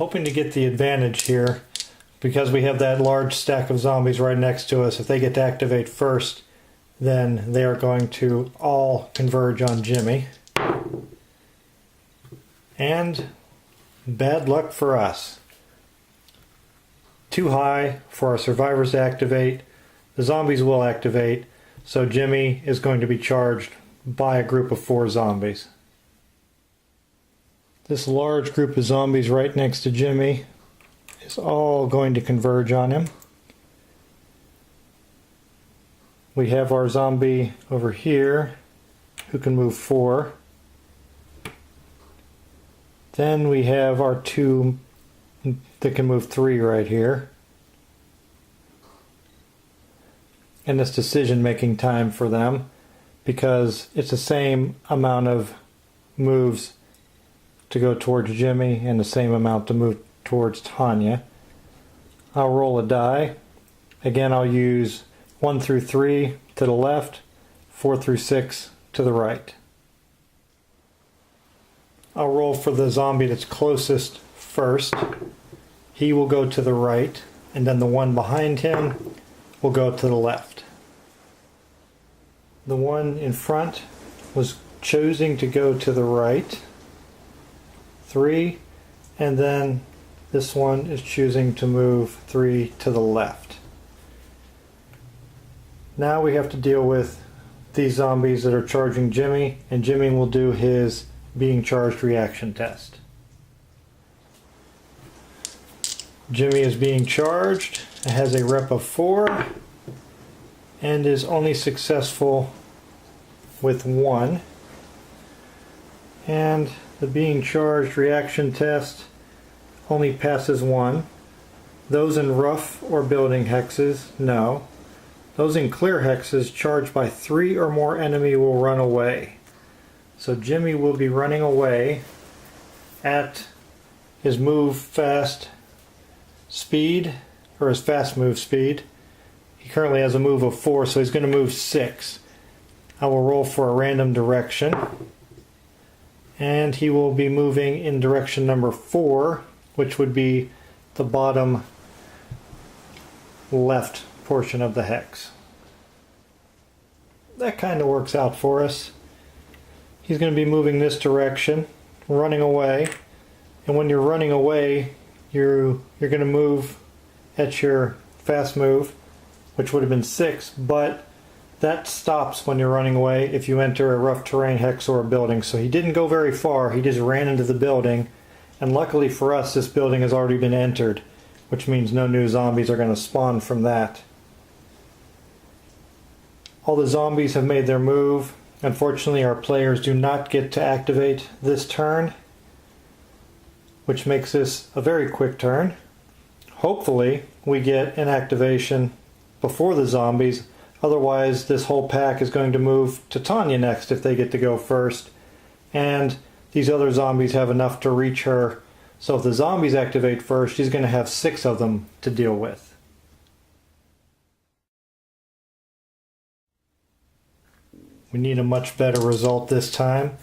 hoping to get the advantage here because we have that large stack of zombies right next to us. If they get to activate first, then they are going to all converge on Jimmy. And bad luck for us. Too high for our survivors to activate. The zombies will activate, so Jimmy is going to be charged by a group of 4 zombies. This large group of zombies right next to Jimmy is all going to converge on him. We have our zombie over here who can move 4. Then we have our 2 that can move 3 right here. And it's decision-making time for them because it's the same amount of moves to go towards Jimmy and the same amount to move towards Tanya. I'll roll a die. Again, I'll use 1 through 3 to the left, 4 through 6 to the right. I'll roll for the zombie that's closest first. He will go to the right, and then the one behind him will go to the left. The one in front was choosing to go to the right, 3, and then this one is choosing to move 3 to the left. Now we have to deal with these zombies that are charging Jimmy, and Jimmy will do his being charged reaction test. Jimmy is being charged, has a rep of 4, and is only successful with 1. And the being charged reaction test only passes 1. Those in rough or building hexes, no. Those in clear hexes charged by 3 or more enemy will run away. So Jimmy will be running away at his move fast speed, or his fast move speed. He currently has a move of 4, so he's going to move 6. I will roll for a random direction. And he will be moving in direction number 4, which would be the bottom left portion of the hex. That kind of works out for us. He's going to be moving this direction, running away. And when you're running away, you're going to move at your fast move, which would have been 6, but that stops when you're running away if you enter a rough terrain hex or a building. So he didn't go very far, he just ran into the building. And luckily for us, this building has already been entered, which means no new zombies are going to spawn from that. All the zombies have made their move. Unfortunately, our players do not get to activate this turn, which makes this a very quick turn. Hopefully, we get an activation before the zombies. Otherwise, this whole pack is going to move to Tanya next if they get to go first. And these other zombies have enough to reach her. So if the zombies activate first, she's going to have 6 of them to deal with. We need a much better result this time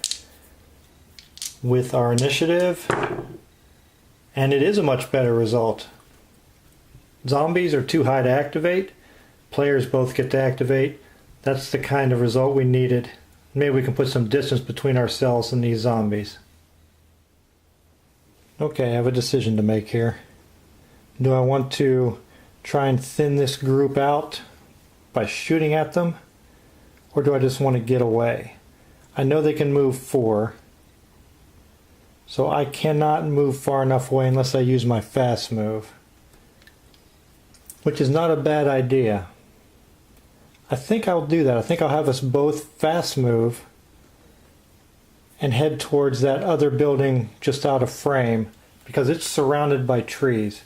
with our initiative. And it is a much better result. Zombies are too high to activate. Players both get to activate. That's the kind of result we needed. Maybe we can put some distance between ourselves and these zombies. Okay, I have a decision to make here. Do I want to try and thin this group out by shooting at them? Or do I just want to get away? I know they can move 4. So I cannot move far enough away unless I use my fast move. Which is not a bad idea. I think I'll do that. I think I'll have us both fast move and head towards that other building just out of frame because it's surrounded by trees,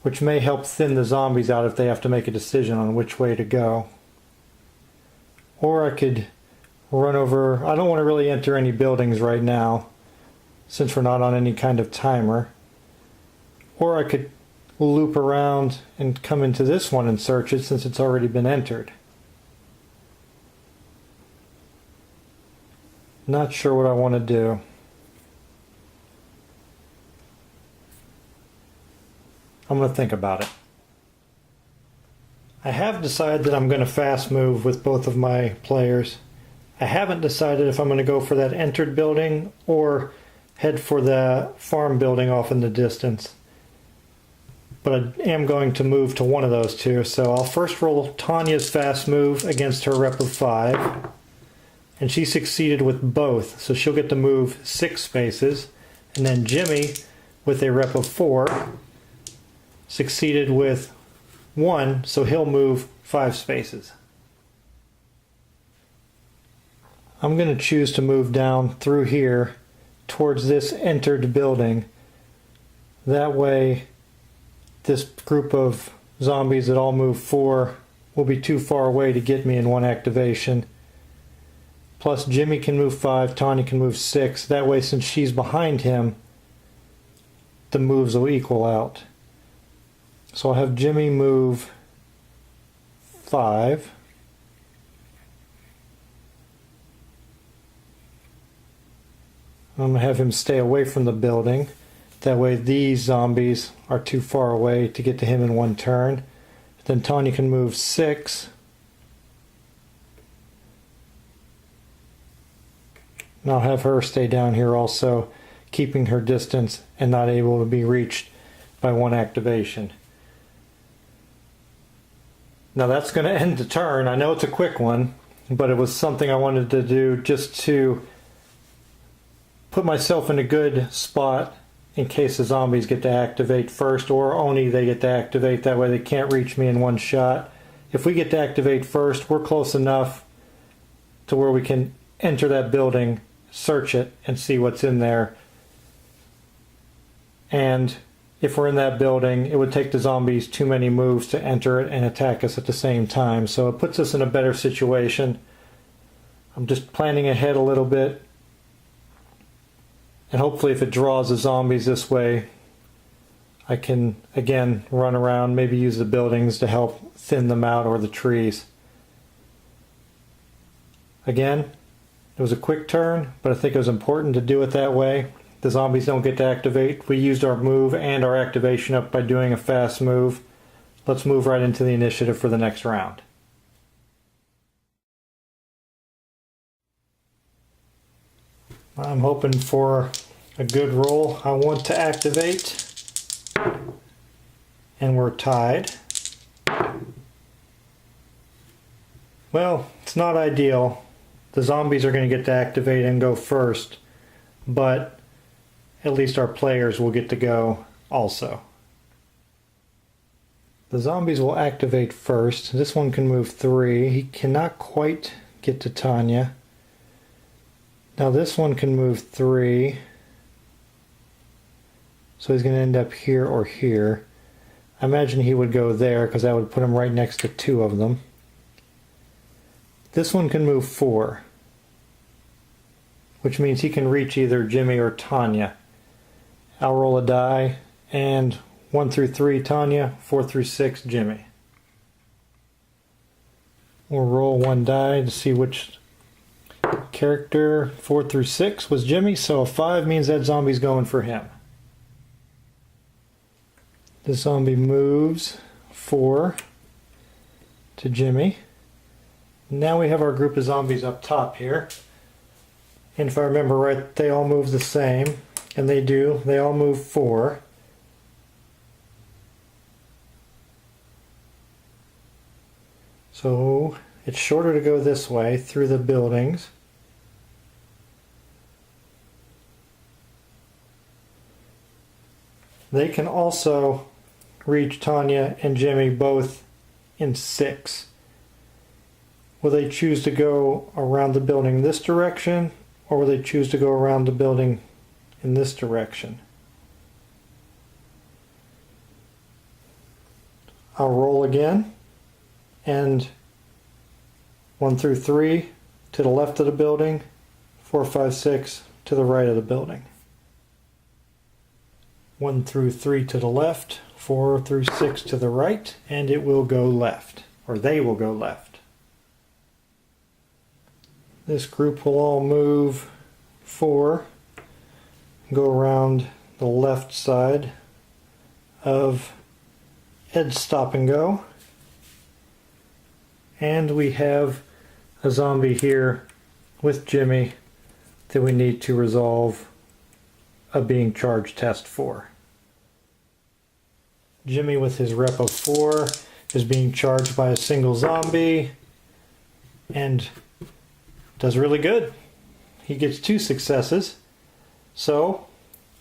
which may help thin the zombies out if they have to make a decision on which way to go. Or I could run over. I don't want to really enter any buildings right now since we're not on any kind of timer. Or I could loop around and come into this one and search it since it's already been entered. Not sure what I want to do. I'm going to think about it. I have decided that I'm going to fast move with both of my players. I haven't decided if I'm going to go for that entered building or head for the farm building off in the distance. But I am going to move to one of those two. So I'll first roll Tanya's fast move against her rep of 5. And she succeeded with both, so she'll get to move 6 spaces. And then Jimmy, with a rep of 4, succeeded with 1, so he'll move 5 spaces. I'm going to choose to move down through here towards this entered building. That way, this group of zombies that all move 4 will be too far away to get me in one activation. Plus Jimmy can move 5, Tanya can move 6. That way, since she's behind him, the moves will equal out. So I'll have Jimmy move 5. I'm going to have him stay away from the building. That way these zombies are too far away to get to him in one turn. Then Tanya can move 6. And I'll have her stay down here also, keeping her distance and not able to be reached by one activation. Now that's going to end the turn. I know it's a quick one, but it was something I wanted to do just to put myself in a good spot in case the zombies get to activate first, or only they get to activate. That way they can't reach me in one shot. If we get to activate first, we're close enough to where we can enter that building, search it, and see what's in there. And if we're in that building, it would take the zombies too many moves to enter it and attack us at the same time. So it puts us in a better situation. I'm just planning ahead a little bit. And hopefully if it draws the zombies this way, I can again run around, maybe use the buildings to help thin them out, or the trees. Again, it was a quick turn, but I think it was important to do it that way. The zombies don't get to activate. We used our move and our activation up by doing a fast move. Let's move right into the initiative for the next round. I'm hoping for a good roll. I want to activate. And we're tied. Well, it's not ideal. The zombies are going to get to activate and go first, but at least our players will get to go also. The zombies will activate first. This one can move 3. He cannot quite get to Tanya. Now this one can move 3. So he's going to end up here or here. I imagine he would go there because that would put him right next to 2 of them. This one can move 4, which means he can reach either Jimmy or Tanya. I'll roll a die, and 1 through 3 Tanya, 4 through 6 Jimmy. We'll roll 1 die to see which character. 4 through 6 was Jimmy, so a 5 means that zombie's going for him. The zombie moves 4 to Jimmy. Now we have our group of zombies up top here. And if I remember right, they all move the same. And they do. They all move 4. So it's shorter to go this way through the buildings. They can also reach Tanya and Jimmy both in 6. Will they choose to go around the building this direction, or will they choose to go around the building in this direction? I'll roll again, and 1 through 3 to the left of the building, 4, 5, 6 to the right of the building. 1 through 3 to the left, 4 through 6 to the right, and it will go left, or they will go left. This group will all move 4, go around the left side of Ed's stop and go. And we have a zombie here with Jimmy that we need to resolve a being charged test for. Jimmy with his rep of 4 is being charged by a single zombie and does really good. He gets 2 successes. So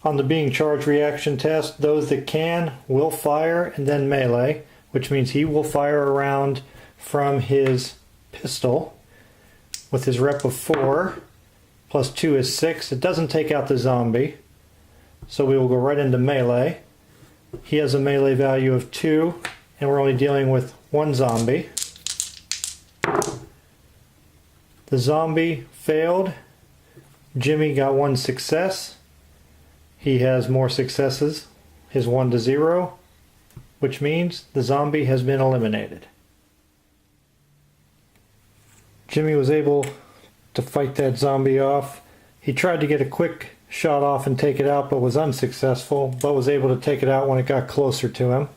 on the being charged reaction test, those that can will fire and then melee, which means he will fire a round from his pistol with his rep of 4 plus 2 is 6. It doesn't take out the zombie, so we will go right into melee. He has a melee value of 2 and we're only dealing with 1 zombie. The zombie failed. Jimmy got 1 success. He has more successes, his 1 to 0, which means the zombie has been eliminated. Jimmy was able to fight that zombie off. He tried to get a quick shot off and take it out, but was unsuccessful, but was able to take it out when it got closer to him.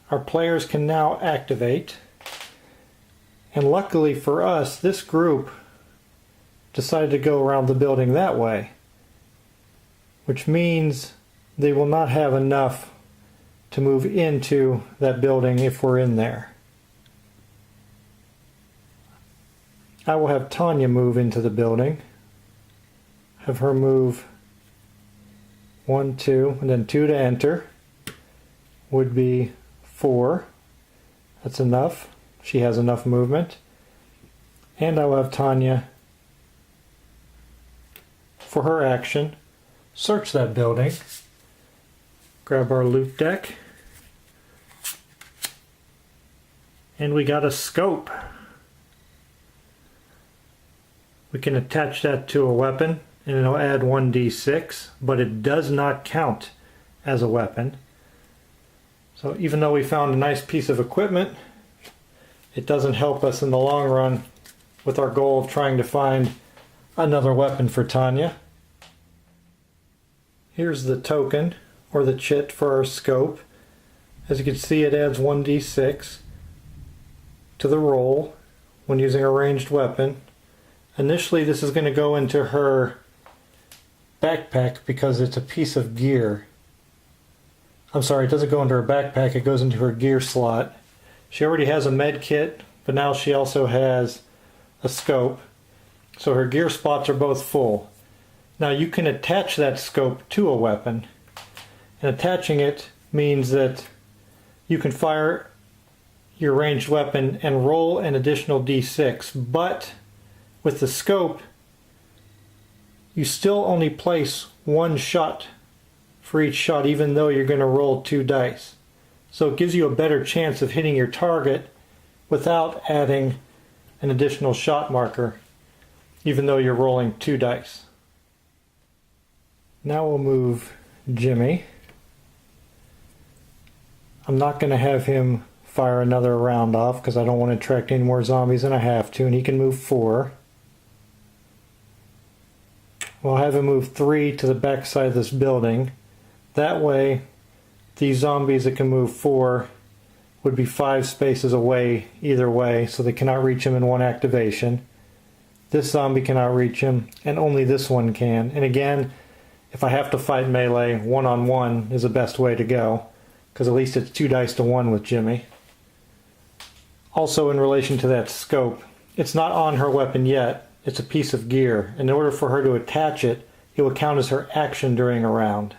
Our players can now activate. And luckily for us, this group decided to go around the building that way, which means they will not have enough to move into that building if we're in there. I will have Tanya move into the building. Have her move 1, 2, and then 2 to enter. Would be 4. That's enough. She has enough movement. And I will have Tanya, for her action, search that building. Grab our loot deck. And we got a scope. We can attach that to a weapon and it'll add 1d6, but it does not count as a weapon. So even though we found a nice piece of equipment, it doesn't help us in the long run with our goal of trying to find another weapon for Tanya. Here's the token, or the chit for our scope. As you can see, it adds 1d6 to the roll when using a ranged weapon. Initially, this is going to go into her backpack because it's a piece of gear. I'm sorry, it doesn't go into her backpack, it goes into her gear slot. She already has a med kit, but now she also has a scope. So her gear spots are both full. Now you can attach that scope to a weapon. And attaching it means that you can fire your ranged weapon and roll an additional d6, but with the scope, you still only place 1 shot for each shot, even though you're going to roll 2 dice. So it gives you a better chance of hitting your target without adding an additional shot marker, even though you're rolling 2 dice. Now we'll move Jimmy. I'm not going to have him fire another round off because I don't want to attract any more zombies than I have to, and he can move 4. We'll have him move 3 to the back side of this building. That way, these zombies that can move 4 would be 5 spaces away either way, so they cannot reach him in one activation. This zombie cannot reach him, and only this one can. And again, if I have to fight melee, 1-on-1 is the best way to go, because at least it's 2 dice to 1 with Jimmy. Also, in relation to that scope, it's not on her weapon yet. It's a piece of gear. In order for her to attach it, it will count as her action during a round.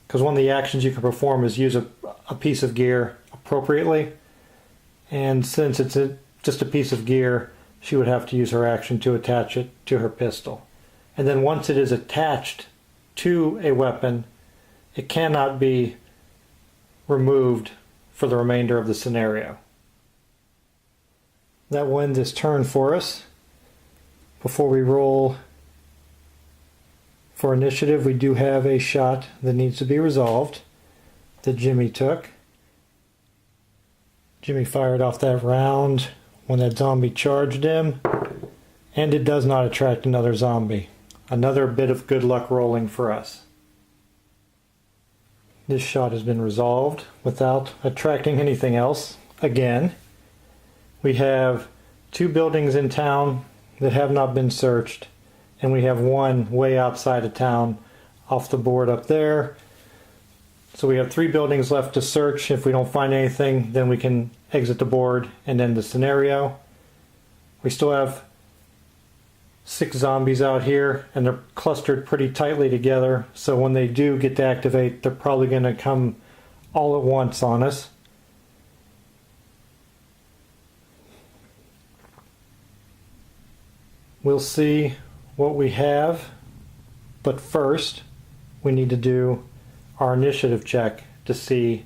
Because one of the actions you can perform is use a piece of gear appropriately. And since it's just a piece of gear, she would have to use her action to attach it to her pistol. And then once it is attached to a weapon, it cannot be removed for the remainder of the scenario. That will end this turn for us. Before we roll for initiative, we do have a shot that needs to be resolved that Jimmy took. Jimmy fired off that round when that zombie charged him, and it does not attract another zombie. Another bit of good luck rolling for us. This shot has been resolved without attracting anything else. Again, we have 2 buildings in town that have not been searched, and we have one way outside of town off the board up there. So we have 3 buildings left to search. If we don't find anything, then we can exit the board and end the scenario. We still have 6 zombies out here, and they're clustered pretty tightly together, so when they do get to activate, they're probably going to come all at once on us. We'll see what we have, but first we need to do our initiative check to see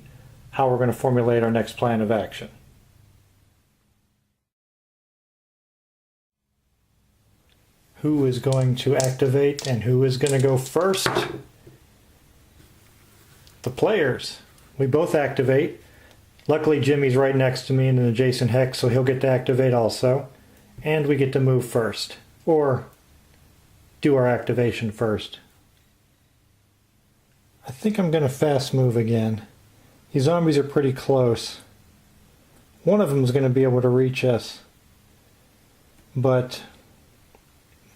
how we're going to formulate our next plan of action. Who is going to activate and who is going to go first? The players. We both activate. Luckily Jimmy's right next to me in an adjacent hex, so he'll get to activate also. And we get to move first. Or do our activation first. I think I'm going to fast move again. These zombies are pretty close. One of them is going to be able to reach us. But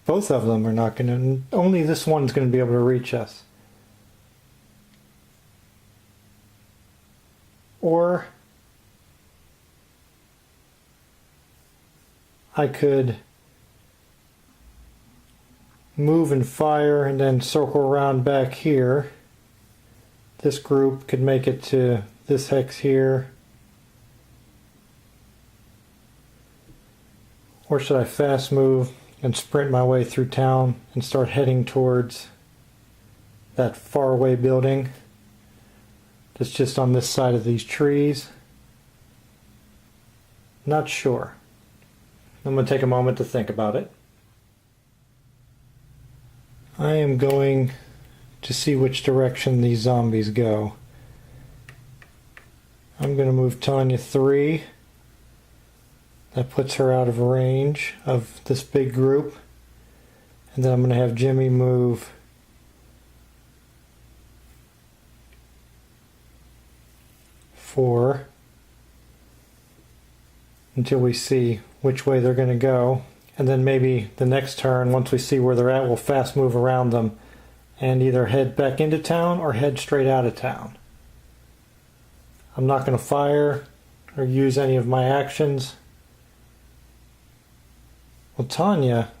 both of them are not going to. Only this one's going to be able to reach us. Or I could move and fire and then circle around back here. This group could make it to this hex here. Or should I fast move and sprint my way through town and start heading towards that faraway building that's just on this side of these trees? Not sure. I'm going to take a moment to think about it. I am going to see which direction these zombies go. I'm going to move Tanya 3. That puts her out of range of this big group. And then I'm going to have Jimmy move four until we see which way they're going to go. And then maybe the next turn, once we see where they're at, we'll fast move around them and either head back into town or head straight out of town. I'm not going to fire or use any of my actions. Well, Tanya,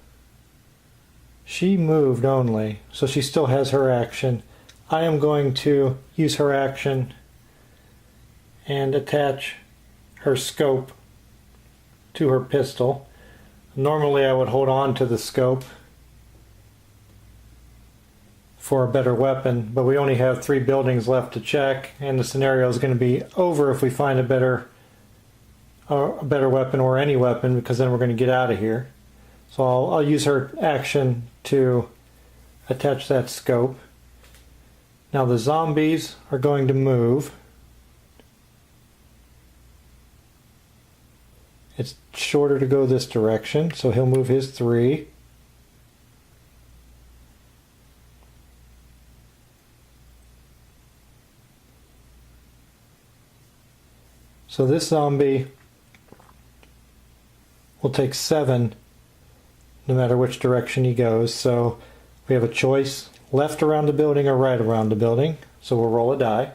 she moved only, so she still has her action. I am going to use her action and attach her scope to her pistol. Normally I would hold on to the scope for a better weapon, but we only have 3 buildings left to check, and the scenario is going to be over if we find a better weapon or any weapon, because then we're going to get out of here. So I'll use her action to attach that scope. Now the zombies are going to move. It's shorter to go this direction, so he'll move his 3. So this zombie will take 7 no matter which direction he goes. So we have a choice, left around the building or right around the building. So we'll roll a die.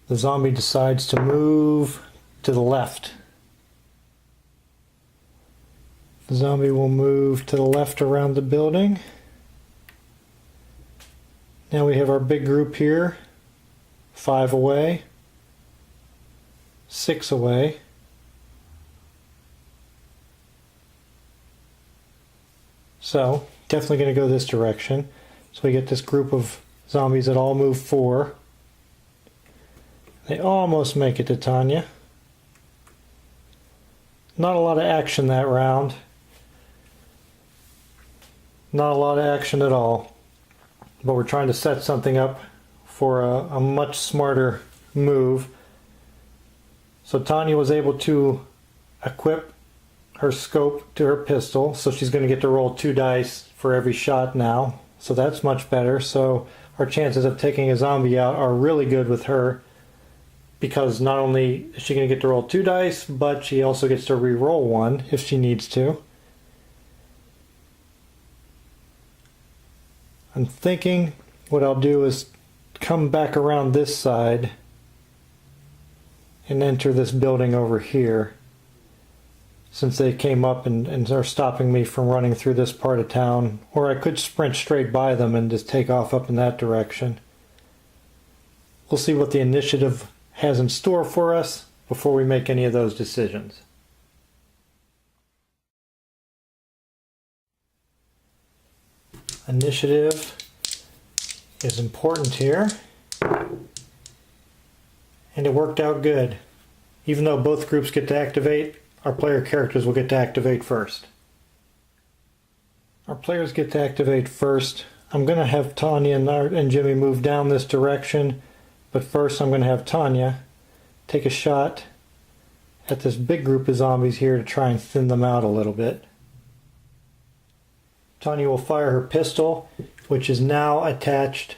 The zombie decides to move to the left. The zombie will move to the left around the building. Now we have our big group here. 5 away. 6 away. So, definitely going to go this direction. So we get this group of zombies that all move 4. They almost make it to Tanya. Not a lot of action that round. Not a lot of action at all. But we're trying to set something up for a much smarter move. So Tanya was able to equip her scope to her pistol, so she's going to get to roll 2 dice for every shot now. So that's much better. So our chances of taking a zombie out are really good with her, because not only is she going to get to roll 2 dice, but she also gets to re-roll 1 if she needs to. I'm thinking what I'll do is come back around this side and enter this building over here, since they came up and are stopping me from running through this part of town. Or I could sprint straight by them and just take off up in that direction. We'll see what the initiative has in store for us before we make any of those decisions. Initiative is important here, and it worked out good. Even though both groups get to activate, our player characters will get to activate first. Our players get to activate first. I'm going to have Tanya and Jimmy move down this direction, but first I'm going to have Tanya take a shot at this big group of zombies here to try and thin them out a little bit. Tanya will fire her pistol, which is now attached,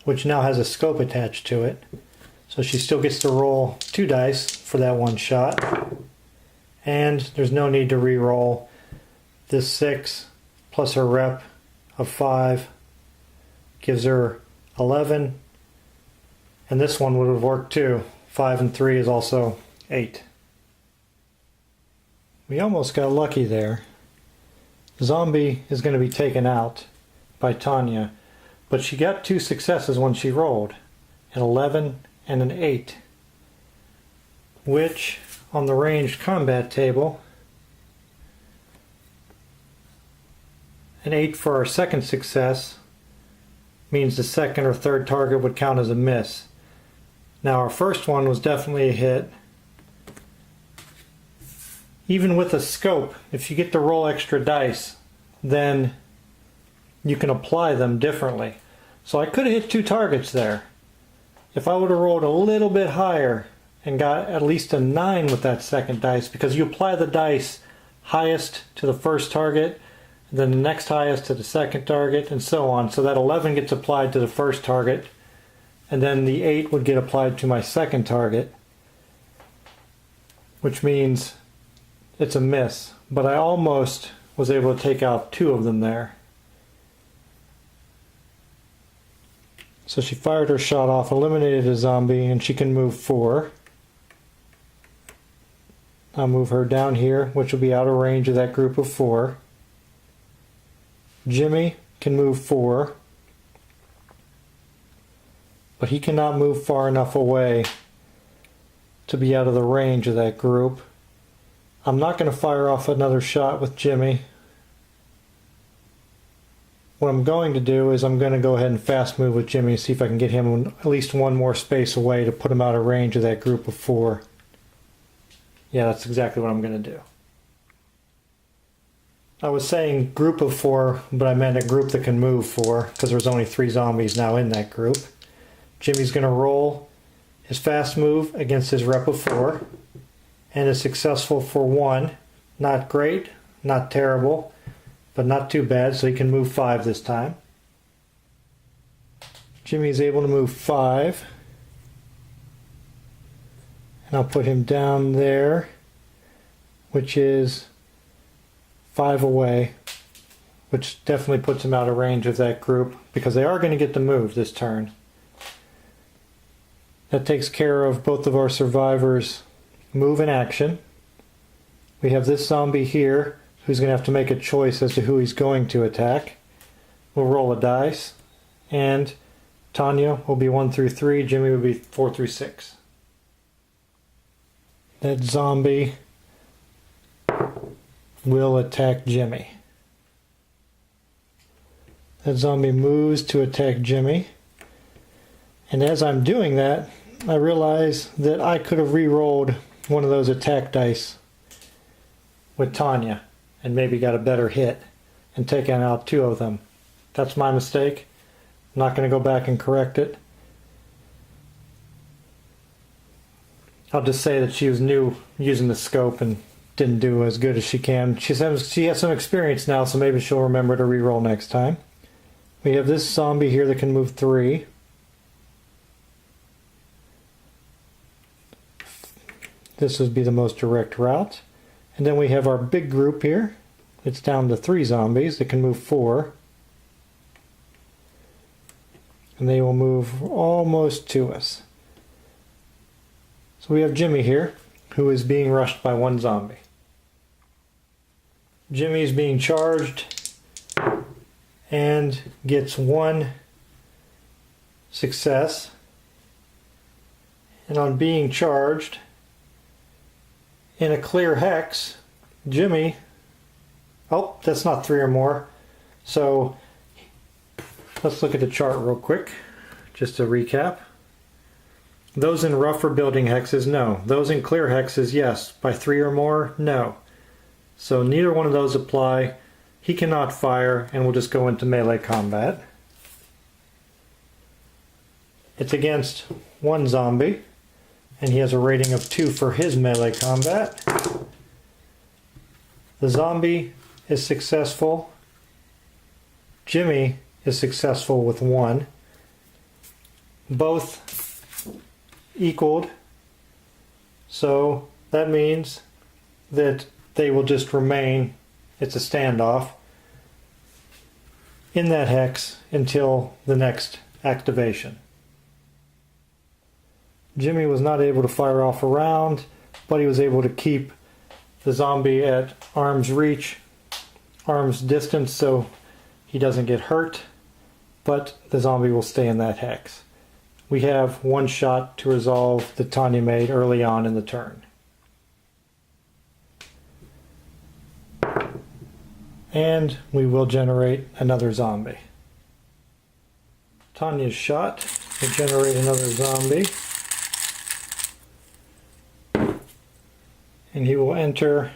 which now has a scope attached to it. So she still gets to roll 2 dice for that one shot. And there's no need to re-roll. This 6 plus her rep of 5 gives her 11. And this one would have worked too. 5 and 3 is also 8. We almost got lucky there. Zombie is going to be taken out by Tanya, but she got 2 successes when she rolled, an 11 and an 8, which on the ranged combat table, an 8 for our second success means the second or third target would count as a miss. Now our first one was definitely a hit. Even with a scope, if you get to roll extra dice, then you can apply them differently. So I could have hit 2 targets there. If I would have rolled a little bit higher and got at least a 9 with that second dice, because you apply the dice highest to the first target, then the next highest to the second target, and so on. So that 11 gets applied to the first target, and then the 8 would get applied to my second target, which means it's a miss. But I almost was able to take out 2 of them there. So she fired her shot off, eliminated a zombie, and she can move 4. I'll move her down here, which will be out of range of that group of 4. Jimmy can move 4, but he cannot move far enough away to be out of the range of that group. I'm not going to fire off another shot with Jimmy. What I'm going to do is I'm going to go ahead and fast move with Jimmy and see if I can get him at least 1 more space away to put him out of range of that group of 4. Yeah, that's exactly what I'm going to do. I was saying group of 4, but I meant a group that can move 4, because there's only 3 zombies now in that group. Jimmy's going to roll his fast move against his rep of 4, and is successful for 1. Not great, not terrible, but not too bad, so he can move 5 this time. Jimmy's able to move 5. And I'll put him down there, which is 5 away, which definitely puts him out of range of that group, because they are going to get the move this turn. That takes care of both of our survivors' move and action. We have this zombie here who's going to have to make a choice as to who he's going to attack. We'll roll a dice, and Tanya will be 1 through 3, Jimmy will be 4 through 6. That zombie will attack Jimmy. That zombie moves to attack Jimmy. And as I'm doing that, I realize that I could have re-rolled one of those attack dice with Tanya and maybe got a better hit and taken out 2 of them. That's my mistake. I'm not going to go back and correct it. I'll just say that she was new using the scope and didn't do as good as she can. She has some experience now, so maybe she'll remember to re-roll next time. We have this zombie here that can move 3. This would be the most direct route. And then we have our big group here. It's down to 3 zombies that can move 4. And they will move almost to us. So we have Jimmy here, who is being rushed by 1 zombie. Jimmy is being charged and gets 1 success. And on being charged, in a clear hex, Jimmy, oh, that's not 3 or more. So let's look at the chart real quick, just to recap. Those in rough or building hexes, no. Those in clear hexes, yes. By 3 or more, no. So neither one of those apply. He cannot fire, and we'll just go into melee combat. It's against 1 zombie, and he has a rating of 2 for his melee combat. The zombie is successful. Jimmy is successful with 1. Both equaled, so that means that they will just remain, it's a standoff, in that hex until the next activation. Jimmy was not able to fire off a round, but he was able to keep the zombie at arm's reach, arm's distance, so he doesn't get hurt, but the zombie will stay in that hex. We have 1 shot to resolve that Tanya made early on in the turn. And we will generate another zombie. Tanya's shot will generate another zombie. And he will enter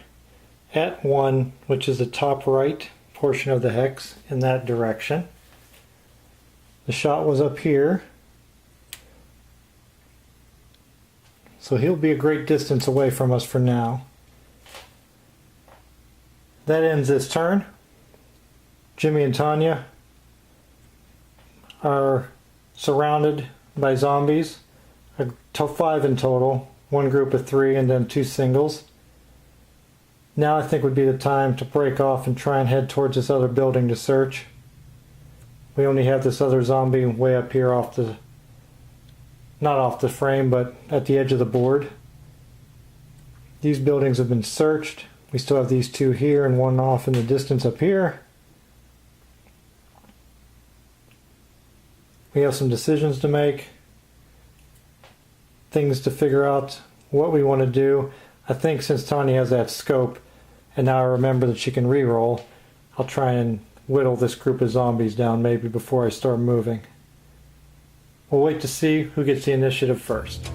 at 1, which is the top right portion of the hex, in that direction. The shot was up here. So he'll be a great distance away from us for now. That ends this turn. Jimmy and Tanya are surrounded by zombies. 5 in total. 1 group of 3 and then 2 singles. Now I think would be the time to break off and try and head towards this other building to search. We only have this other zombie way up here off the, not off the frame, but at the edge of the board. These buildings have been searched. We still have these 2 here and 1 off in the distance up here. We have some decisions to make. Things to figure out what we want to do. I think since Tanya has that scope, and now I remember that she can reroll, I'll try and whittle this group of zombies down maybe before I start moving. We'll wait to see who gets the initiative first.